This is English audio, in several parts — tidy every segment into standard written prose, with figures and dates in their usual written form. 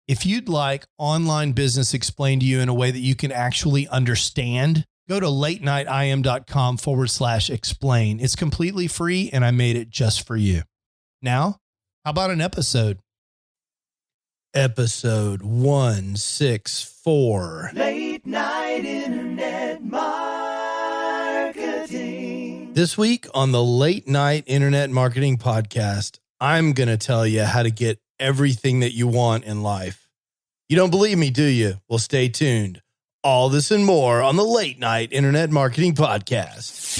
If you'd like online business explained to you in a way that you can actually understand, go to latenightim.com/explain. It's completely free and I made it just for you. Now, how about an episode? Episode 164. Late Night Internet Marketing. This week on the Late Night Internet Marketing Podcast, I'm going to tell you how to get everything that you want in life. You don't believe me, do you? Well, stay tuned. All this and more on the Late Night Internet Marketing Podcast.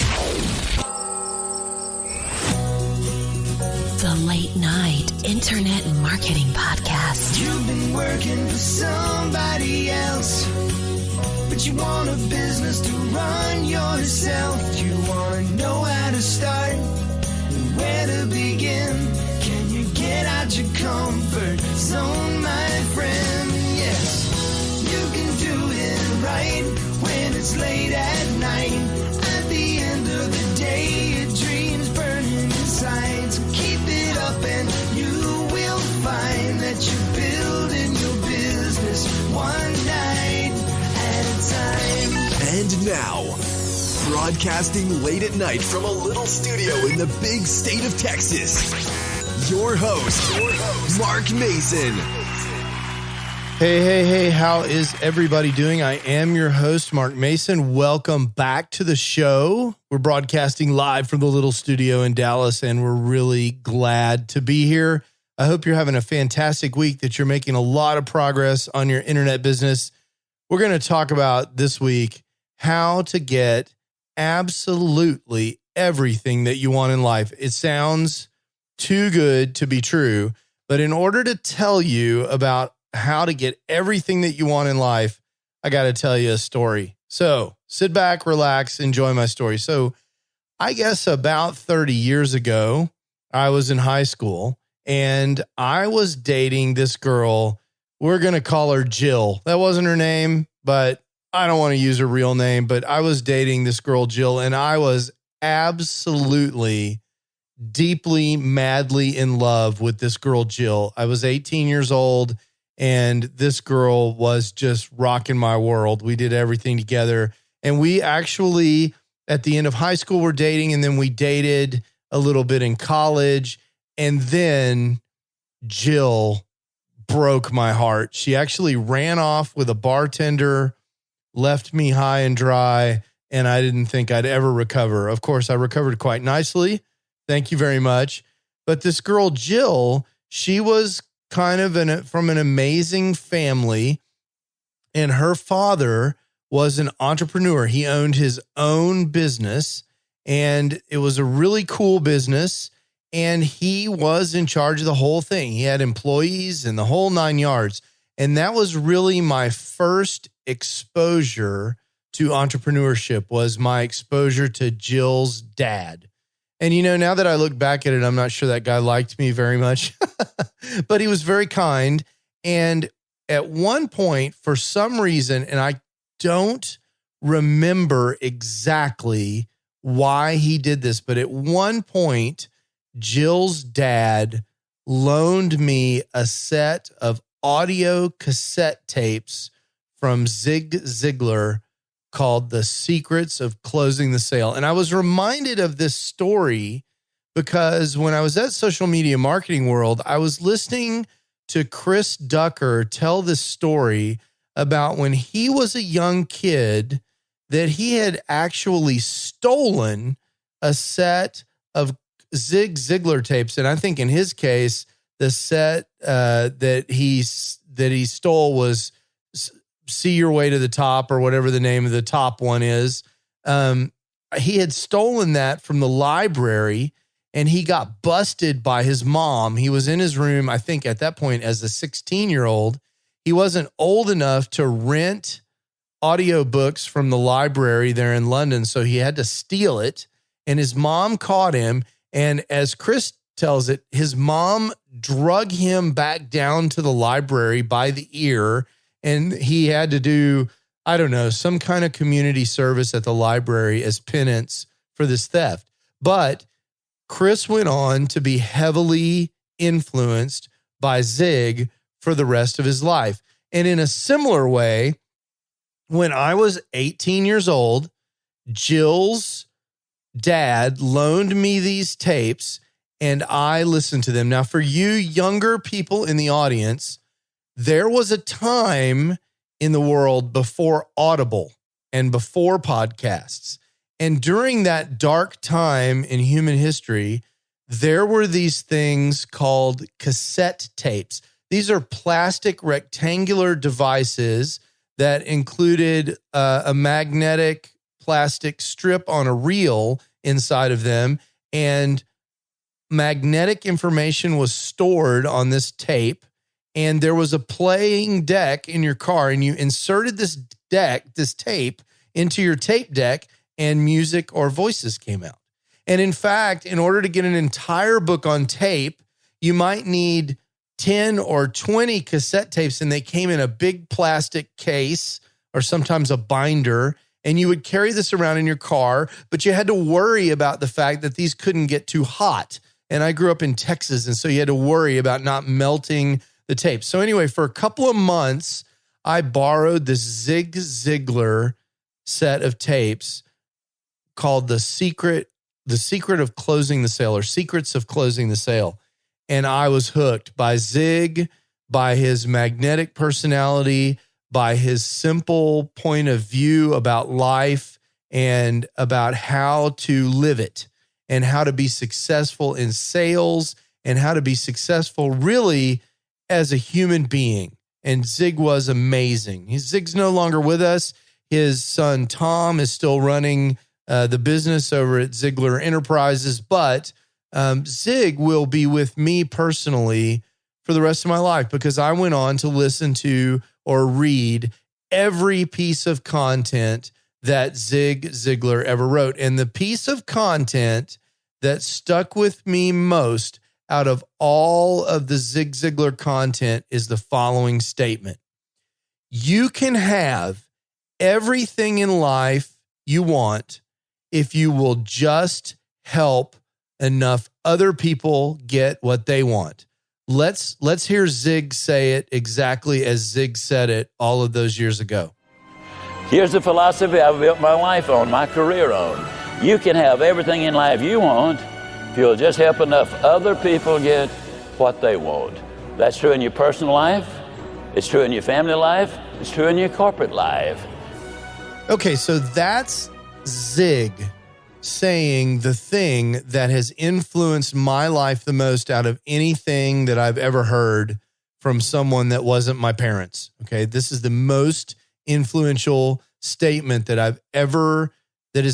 The Late Night Internet Marketing Podcast. You've been working for somebody else, but you want a business to run yourself. You want to know how to start and where to begin. Can you get out your comfort zone, my friend? Yes, you can do it right when it's late at night. At the end of the day, your dreams burning inside. So keep it up and you will find that you're building your business one night at a time. And now, broadcasting late at night from a little studio in the big state of Texas, your host, Mark Mason. Hey, how is everybody doing? I am your host, Mark Mason. Welcome back to the show. We're broadcasting live from the little studio in Dallas, and we're really glad to be here. I hope you're having a fantastic week, that you're making a lot of progress on your internet business. We're going to talk about this week how to get absolutely everything that you want in life. It sounds too good to be true, but in order to tell you about how to get everything that you want in life, I got to tell you a story. So sit back, relax, enjoy my story. So I guess about 30 years ago, I was in high school and I was dating this girl. We're going to call her Jill. That wasn't her name, but I don't want to use her real name, but I was dating this girl, Jill, and I was absolutely, deeply, madly in love with this girl, Jill. I was 18 years old, and this girl was just rocking my world. We did everything together, and we actually, at the end of high school, were dating, and then we dated a little bit in college, and then Jill broke my heart. She actually ran off with a bartender, left me high and dry, and I didn't think I'd ever recover. Of course, I recovered quite nicely. Thank you very much. But this girl, Jill, she was kind of from an amazing family, and her father was an entrepreneur. He owned his own business, and it was a really cool business, and he was in charge of the whole thing. He had employees and the whole 9 yards, and that was really my first exposure to entrepreneurship, was my exposure to Jill's dad. And, you know, now that I look back at it, I'm not sure that guy liked me very much, but he was very kind. And at one point, for some reason, and I don't remember exactly why he did this, but at one point, Jill's dad loaned me a set of audio cassette tapes from Zig Ziglar called The Secrets of Closing the Sale. And I was reminded of this story because when I was at Social Media Marketing World, I was listening to Chris Ducker tell this story about when he was a young kid, that he had actually stolen a set of Zig Ziglar tapes. And I think in his case, the set that he stole was See Your Way to the Top, or whatever the name of the top one is. He had stolen that from the library, and he got busted by his mom. He was in his room, I think at that point, as a 16-year-old. He wasn't old enough to rent audiobooks from the library there in London, so he had to steal it. And his mom caught him. And as Chris tells it, his mom drug him back down to the library by the ear, and he had to do, I don't know, some kind of community service at the library as penance for this theft. But Chris went on to be heavily influenced by Zig for the rest of his life. And in a similar way, when I was 18 years old, Jill's dad loaned me these tapes and I listened to them. Now, for you younger people in the audience, there was a time in the world before Audible and before podcasts. And during that dark time in human history, there were these things called cassette tapes. These are plastic rectangular devices that included a magnetic plastic strip on a reel inside of them, and magnetic information was stored on this tape. And there was a playing deck in your car, and you inserted this tape into your tape deck, and music or voices came out. And in fact, in order to get an entire book on tape, you might need 10 or 20 cassette tapes, and they came in a big plastic case or sometimes a binder, and you would carry this around in your car, but you had to worry about the fact that these couldn't get too hot. And I grew up in Texas, and so you had to worry about not melting the tape. So anyway, for a couple of months, I borrowed this Zig Ziglar set of tapes called The Secret of Closing the Sale, or Secrets of Closing the Sale. And I was hooked by Zig, by his magnetic personality, by his simple point of view about life and about how to live it and how to be successful in sales and how to be successful really as a human being. And Zig was amazing. Zig's no longer with us. His son, Tom, is still running the business over at Ziglar Enterprises, but Zig will be with me personally for the rest of my life because I went on to listen to or read every piece of content that Zig Ziglar ever wrote. And the piece of content that stuck with me most out of all of the Zig Ziglar content is the following statement. You can have everything in life you want if you will just help enough other people get what they want. Let's hear Zig say it exactly as Zig said it all of those years ago. Here's the philosophy I've built my life on, my career on. You can have everything in life you want if you'll just help enough other people get what they want. That's true in your personal life. It's true in your family life. It's true in your corporate life. Okay, so that's Zig saying the thing that has influenced my life the most out of anything that I've ever heard from someone that wasn't my parents. Okay, this is the most influential statement that has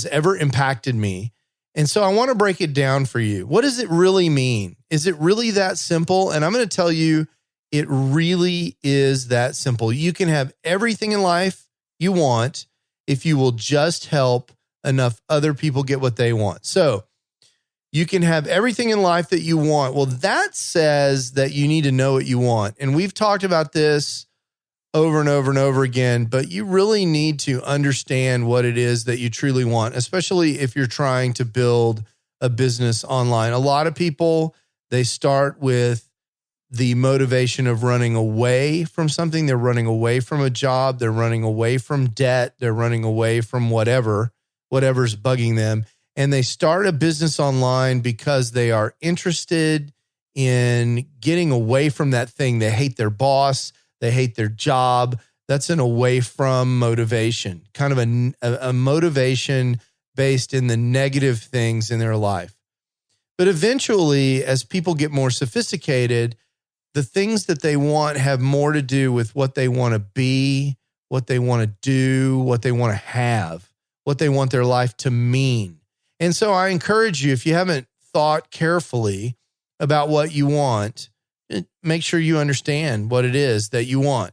ever impacted me. And so I want to break it down for you. What does it really mean? Is it really that simple? And I'm going to tell you, it really is that simple. You can have everything in life you want if you will just help enough other people get what they want. So you can have everything in life that you want. Well, that says that you need to know what you want. And we've talked about this over and over and over again, but you really need to understand what it is that you truly want, especially if you're trying to build a business online. A lot of people, they start with the motivation of running away from something. They're running away from a job. They're running away from debt. They're running away from whatever's bugging them. And they start a business online because they are interested in getting away from that thing. They hate their boss. They hate their job. That's an away from motivation, kind of a motivation based in the negative things in their life. But eventually, as people get more sophisticated, the things that they want have more to do with what they want to be, what they want to do, what they want to have, what they want their life to mean. And so I encourage you, if you haven't thought carefully about what you want, make sure you understand what it is that you want.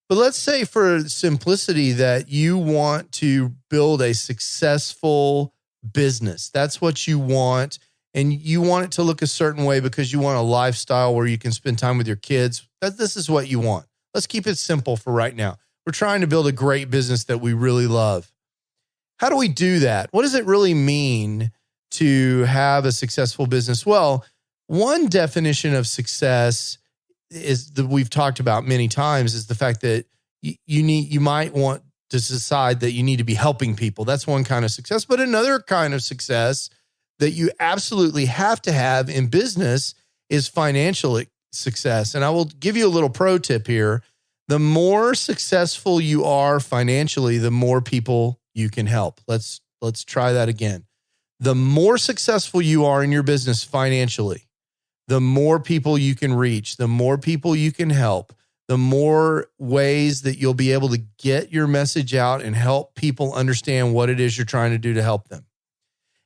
But let's say for simplicity that you want to build a successful business. That's what you want. And you want it to look a certain way because you want a lifestyle where you can spend time with your kids. This is what you want. Let's keep it simple for right now. We're trying to build a great business that we really love. How do we do that? What does it really mean to have a successful business? Well, one definition of success that we've talked about many times is the fact that you might want to decide that you need to be helping people. That's one kind of success. But another kind of success that you absolutely have to have in business is financial success. And I will give you a little pro tip here. The more successful you are financially, the more people you can help. Let's try that again. The more successful you are in your business financially, the more people you can reach, the more people you can help, the more ways that you'll be able to get your message out and help people understand what it is you're trying to do to help them.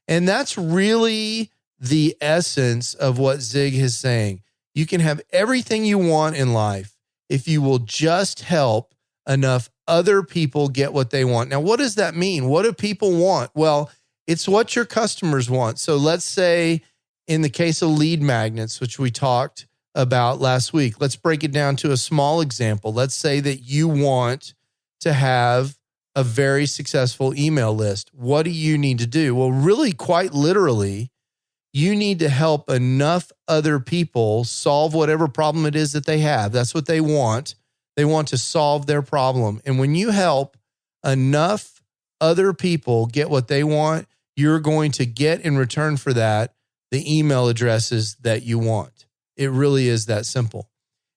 And that's really the essence of what Zig is saying. You can have everything you want in life if you will just help enough other people get what they want. Now, what does that mean? What do people want? Well, it's what your customers want. So let's say in the case of lead magnets, which we talked about last week, let's break it down to a small example. Let's say that you want to have a very successful email list. What do you need to do? Well, really, quite literally, you need to help enough other people solve whatever problem it is that they have. That's what they want. They want to solve their problem. And when you help enough other people get what they want, you're going to get in return for that the email addresses that you want. It really is that simple.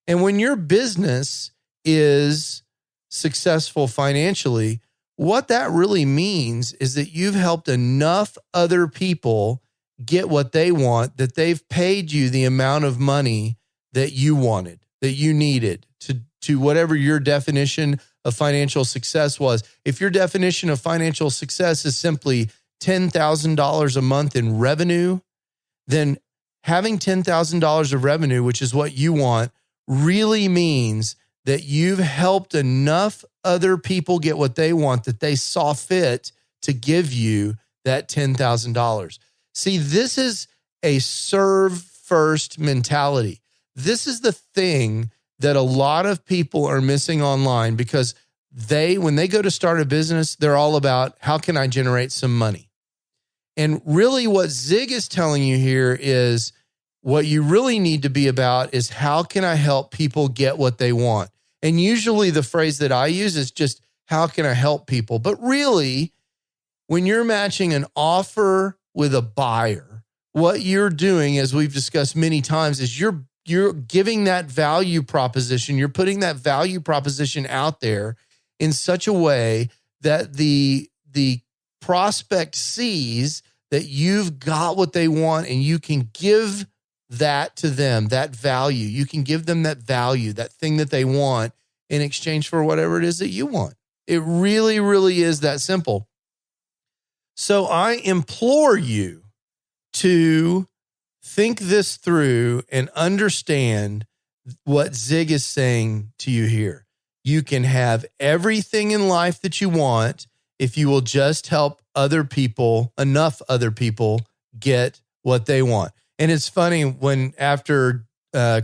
And when your business is successful financially, what that really means is that you've helped enough other people get what they want, that they've paid you the amount of money that you wanted, that you needed to whatever your definition of financial success was. If your definition of financial success is simply $10,000 a month in revenue, then having $10,000 of revenue, which is what you want, really means that you've helped enough other people get what they want that they saw fit to give you that $10,000. See, this is a serve first mentality. This is the thing that a lot of people are missing online because when they go to start a business, they're all about how can I generate some money? And really what Zig is telling you here is what you really need to be about is how can I help people get what they want? And usually the phrase that I use is just how can I help people? But really, when you're matching an offer with a buyer, what you're doing, as we've discussed many times, is you're giving that value proposition, you're putting that value proposition out there in such a way that the prospect sees that you've got what they want and you can give that to them, that value. You can give them that value, that thing that they want in exchange for whatever it is that you want. It really, really is that simple. So I implore you to think this through and understand what Zig is saying to you here. You can have everything in life that you want if you will just help other people, enough other people, get what they want. And it's funny when after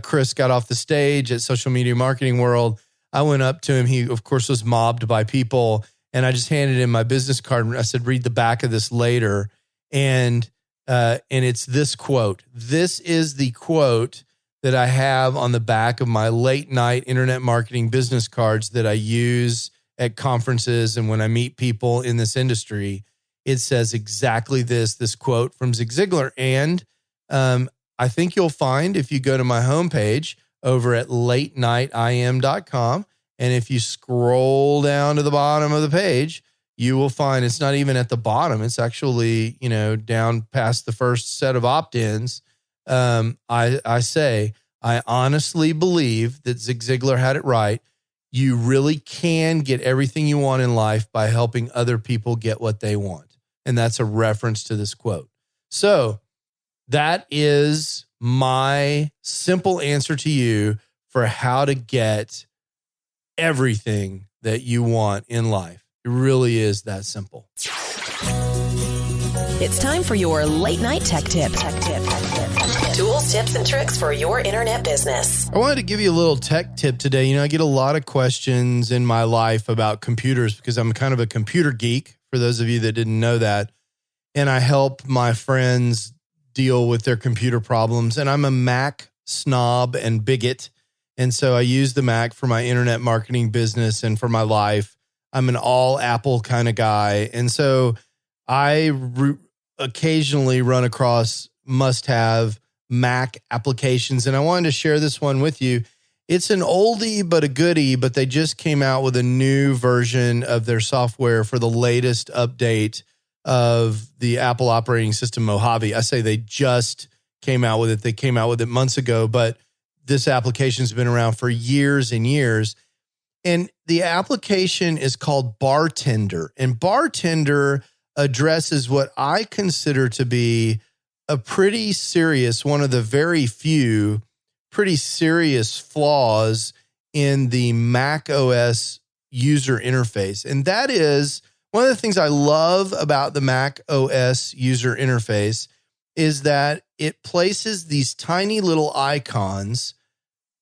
Chris got off the stage at Social Media Marketing World, I went up to him. He, of course, was mobbed by people. And I just handed him my business card. And I said, read the back of this later. And it's this quote. This is the quote that I have on the back of my late night internet marketing business cards that I use at conferences and when I meet people in this industry. It says exactly this quote from Zig Ziglar. And I think you'll find if you go to my homepage over at latenightim.com, and if you scroll down to the bottom of the page, you will find it's not even at the bottom. It's actually, down past the first set of opt-ins. I say, I honestly believe that Zig Ziglar had it right. You really can get everything you want in life by helping other people get what they want. And that's a reference to this quote. So that is my simple answer to you for how to get everything that you want in life. It really is that simple. It's time for your late night tech tip. Tools, tips, and tricks for your internet business. I wanted to give you a little tech tip today. I get a lot of questions in my life about computers because I'm kind of a computer geek, for those of you that didn't know that. And I help my friends deal with their computer problems. And I'm a Mac snob and bigot. And so I use the Mac for my internet marketing business and for my life. I'm an all Apple kind of guy. And so I occasionally run across must-have Mac applications. And I wanted to share this one with you. It's an oldie but a goodie, but they just came out with a new version of their software for the latest update of the Apple operating system Mojave. I say they just came out with it. They came out with it months ago, but this application's been around for years and years. And the application is called Bartender. And Bartender addresses what I consider to be a pretty serious, one of the very few pretty serious flaws in the Mac OS user interface. And that is one of the things I love about the Mac OS user interface is that it places these tiny little icons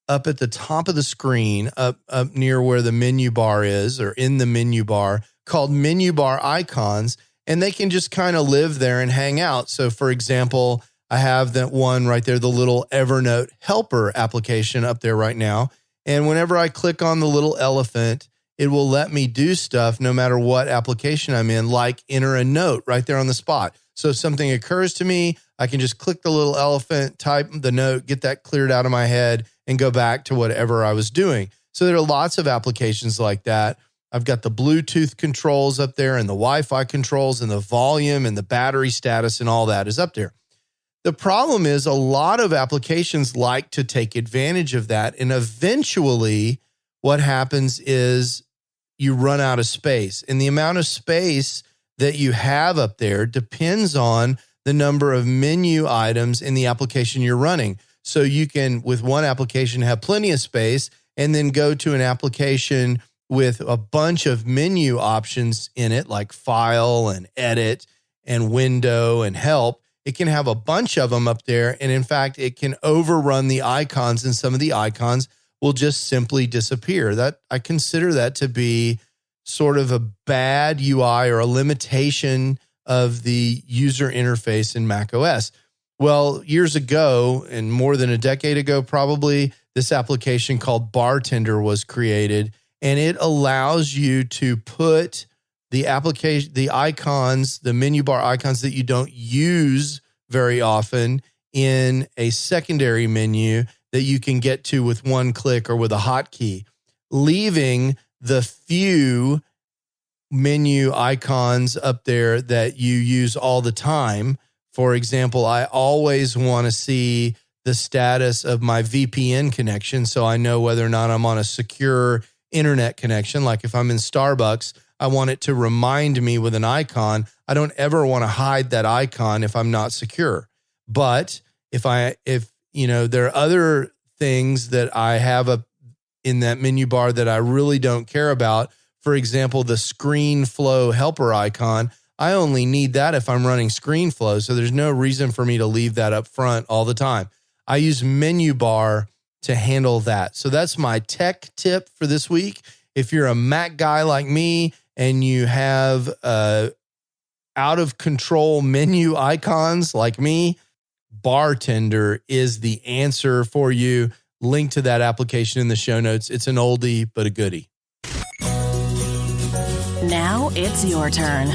up at the top of the screen, up near where the menu bar is, or in the menu bar, called menu bar icons, and they can just kind of live there and hang out. So, for example, I have that one right there, the little Evernote helper application up there right now. And whenever I click on the little elephant, it will let me do stuff no matter what application I'm in, like enter a note right there on the spot. So if something occurs to me, I can just click the little elephant, type the note, get that cleared out of my head, and go back to whatever I was doing. So there are lots of applications like that. I've got the Bluetooth controls up there and the Wi-Fi controls and the volume and the battery status and all that is up there. The problem is a lot of applications like to take advantage of that. And eventually what happens is you run out of space. And the amount of space that you have up there depends on the number of menu items in the application you're running. So you can, with one application, have plenty of space and then go to an application with a bunch of menu options in it, like file and edit and window and help. It can have a bunch of them up there. And in fact, it can overrun the icons, and some of the icons will just simply disappear. That I consider that to be sort of a bad UI or a limitation of the user interface in macOS. Well, years ago, and more than a decade ago probably, this application called Bartender was created, and it allows you to put the application, the icons, the menu bar icons that you don't use very often in a secondary menu that you can get to with one click or with a hotkey, leaving the few menu icons up there that you use all the time. For example, I always want to see the status of my VPN connection so I know whether or not I'm on a secure internet connection. Like if I'm in Starbucks, I want it to remind me with an icon. I don't ever want to hide that icon if I'm not secure. But if there are other things that I have up in that menu bar that I really don't care about, for example, the screen flow helper icon, I only need that if I'm running screen flow. So there's no reason for me to leave that up front all the time. I use menu bar to handle that. So that's my tech tip for this week. If you're a Mac guy like me and you have out of control menu icons like me, Bartender is the answer for you. Link to that application in the show notes. It's an oldie, but a goodie. Now it's your turn.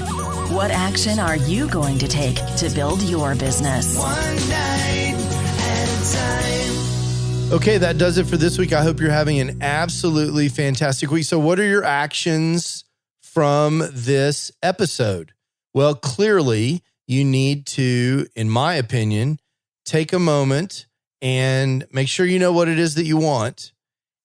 What action are you going to take to build your business? One night at a time. Okay, that does it for this week. I hope you're having an absolutely fantastic week. So what are your actions from this episode? Well, clearly you need to, in my opinion, take a moment and make sure you know what it is that you want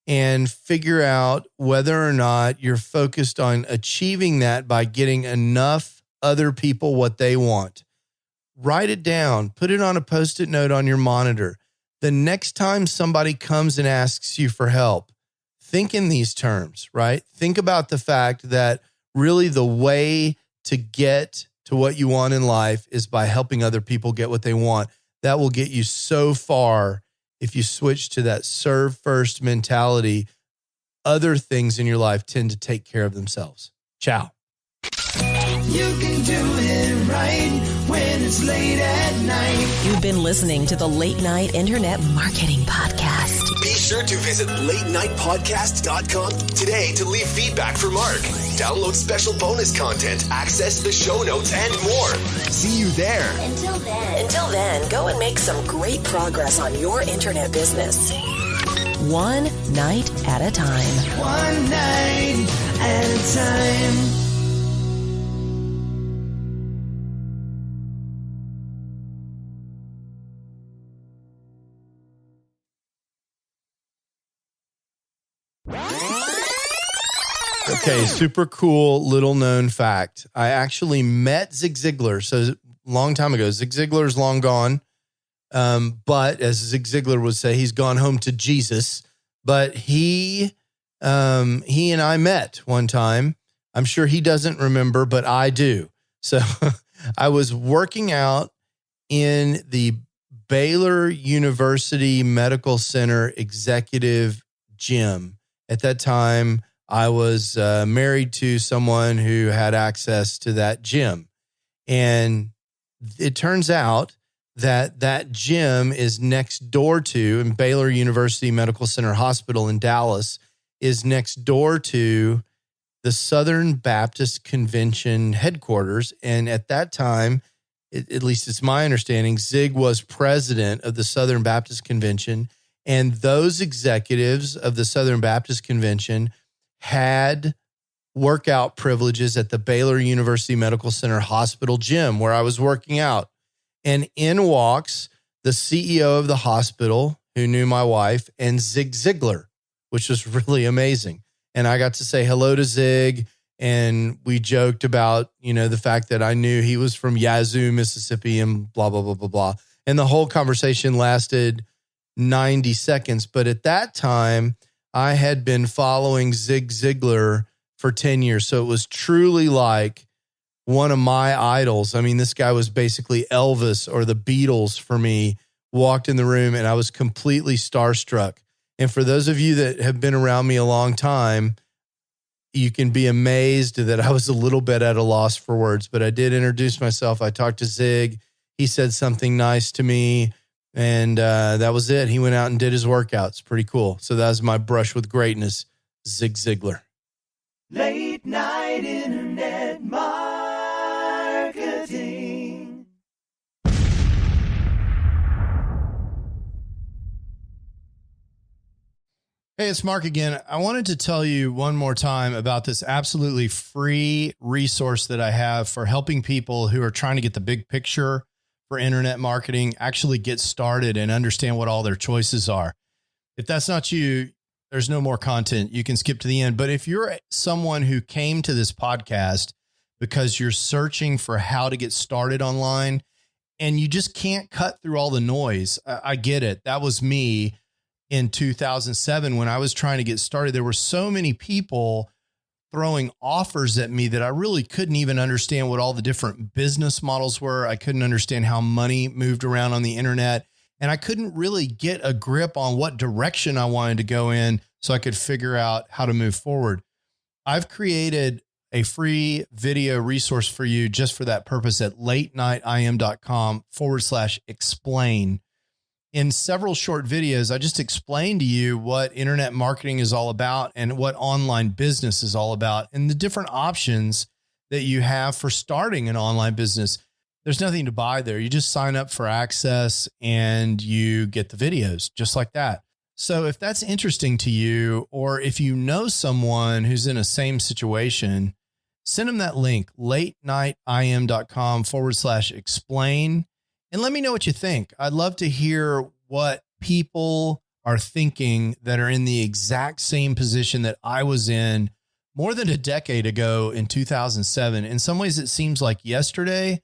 and figure out whether or not you're focused on achieving that by getting enough other people what they want. Write it down. Put it on a Post-it note on your monitor. The next time somebody comes and asks you for help, think in these terms, right? Think about the fact that really the way to get to what you want in life is by helping other people get what they want. That will get you so far if you switch to that serve first mentality. Other things in your life tend to take care of themselves. Ciao. You can do it right when it's late at night. You've been listening to the Late Night Internet Marketing Podcast. Be sure to visit latenightpodcast.com today to leave feedback for Mark. Download special bonus content, access the show notes, and more. See you there. Until then, go and make some great progress on your internet business. One night at a time. One night at a time. Okay, super cool little known fact. I actually met Zig Ziglar. So long time ago. Zig Ziglar's long gone. But as Zig Ziglar would say, he's gone home to Jesus. But he and I met one time. I'm sure he doesn't remember, but I do. So I was working out in the Baylor University Medical Center executive gym. At that time, I was married to someone who had access to that gym. And it turns out that gym is next door to, and Baylor University Medical Center Hospital in Dallas is next door to the Southern Baptist Convention headquarters. And at that time, at least it's my understanding, Zig was president of the Southern Baptist Convention. And those executives of the Southern Baptist Convention had workout privileges at the Baylor University Medical Center Hospital gym where I was working out. And in walks the CEO of the hospital, who knew my wife, and Zig Ziglar, which was really amazing. And I got to say hello to Zig, and we joked about, the fact that I knew he was from Yazoo, Mississippi, and blah, blah, blah, blah, blah. And the whole conversation lasted 90 seconds. But at that time, I had been following Zig Ziglar for 10 years. So it was truly like one of my idols. I mean, this guy was basically Elvis or the Beatles for me. Walked in the room and I was completely starstruck. And for those of you that have been around me a long time, you can be amazed that I was a little bit at a loss for words, but I did introduce myself. I talked to Zig. He said something nice to me. And that was it. He went out and did his workouts. Pretty cool. So that was my brush with greatness, Zig Ziglar. Late night internet marketing. Hey, it's Mark again. I wanted to tell you one more time about this absolutely free resource that I have for helping people who are trying to get the big picture for internet marketing, actually get started and understand what all their choices are. If that's not you, there's no more content. You can skip to the end. But if you're someone who came to this podcast because you're searching for how to get started online and you just can't cut through all the noise, I get it. That was me in 2007 when I was trying to get started. There were so many people throwing offers at me that I really couldn't even understand what all the different business models were. I couldn't understand how money moved around on the internet. And I couldn't really get a grip on what direction I wanted to go in so I could figure out how to move forward. I've created a free video resource for you just for that purpose at latenightim.com/explain. In several short videos, I just explained to you what internet marketing is all about and what online business is all about and the different options that you have for starting an online business. There's nothing to buy there. You just sign up for access and you get the videos just like that. So if that's interesting to you, or if you know someone who's in a same situation, send them that link, latenightim.com/explain. And let me know what you think. I'd love to hear what people are thinking that are in the exact same position that I was in more than a decade ago in 2007. In some ways, it seems like yesterday.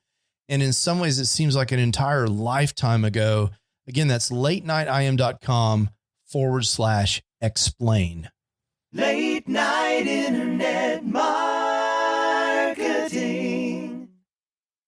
And in some ways, it seems like an entire lifetime ago. Again, that's latenightim.com/explain. Late night internet marketing.